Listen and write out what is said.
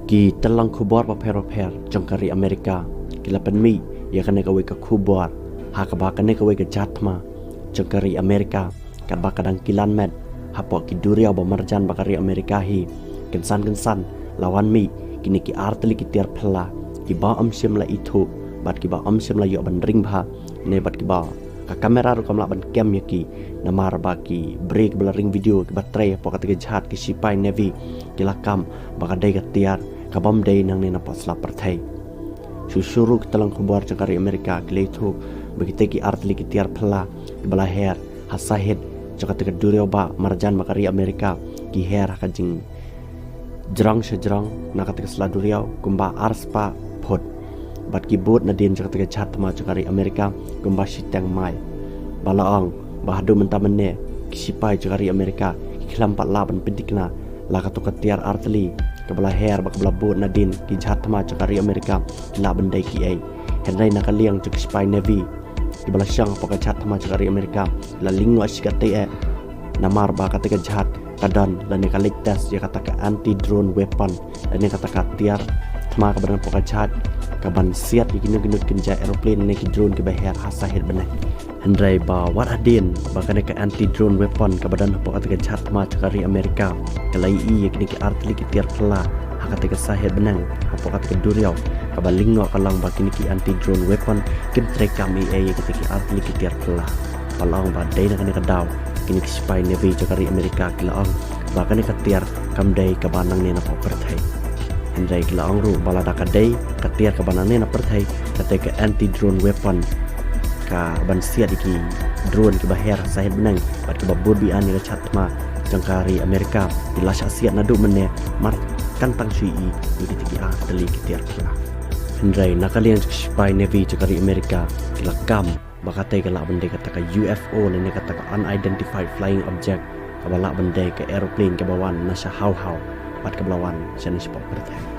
Ki telang kubor pa pero jangkari Amerika kila penmi ya kane kawe ka kubor ha ka ba kane kawe ka jatma jangkari Amerika ka ba kadang kilan med hapo ki duria ba marjan bakari Amerika hi kensan lawan mi kini ki artli ki tiar phla ki ba amsim la itu bat ki ba amsim la yo ban ring bha ne bat ki ba ka kamera ru kamla ban kem yaki namar ba ki break bla ring video ki baterai po ka jhat ki sipai navy ki lakam ba ka dai ka tiar kabam day nang nina pasla perthai susuru kitalang kubar jangkari Amerika kiletu begitu ki artli ki tiar phla bala her hasahid jaka teka durio ba marjan makari Amerika ki her kajing jerang sejrang nakatika sela durio kumba ars pa phot bat ki bot nadin jaka teka chat ma jangkari Amerika kumba sitang mai balaang bahadu mentamene ki sipai jangkari Amerika ki klampat laban pedikna laka to tiar artli kabla her bak bla bot nadin ki jhatma jangkari Amerika la bandai ki ai henrai nakaliang jek spy navy ki bala syang poka jhatma jangkari Amerika la lingo asikate e namar ba kata jhat kadan la ne kalik tes ya kata ka anti drone weapon la ne kata ka tiar thma ka badan poka jhat ka ban siat ikine ginut kinja aeroplane ne ki drone ki baher hasahid banai henrai ba wat adin ba kane ka anti drone weapon ka badan poka kata jhatma jangkari Amerika kalai i yakni ki artli ki tiar phla hakate ka sahid benang apo kata duriau ka balingo kalang bakini ki anti drone weapon kin trekam ai yakni ki artli ki tiar phla palang ba dai na ka daw kini ki spy navy jangkari Amerika kilaang ba kane ka tiar kam dai ka banang ne na po perthai hendai kilaang ru balada ka dai ka tiar ka banang ne na perthai kate ka anti drone weapon ka ban siat iki drone ki baher sahid benang bat ki babur bi ani ka chatma jangkari Amerika dilas asiat nadu mene mar kantang sui i tiki a teli kitiar kala hendrai nakalian spy navy jangkari Amerika kilakam bakatai kala bende kata ka UFO ne kata ka unidentified flying object kabala bende ka aeroplane ke bawan nasa how bat ke belawan jenis pop bertai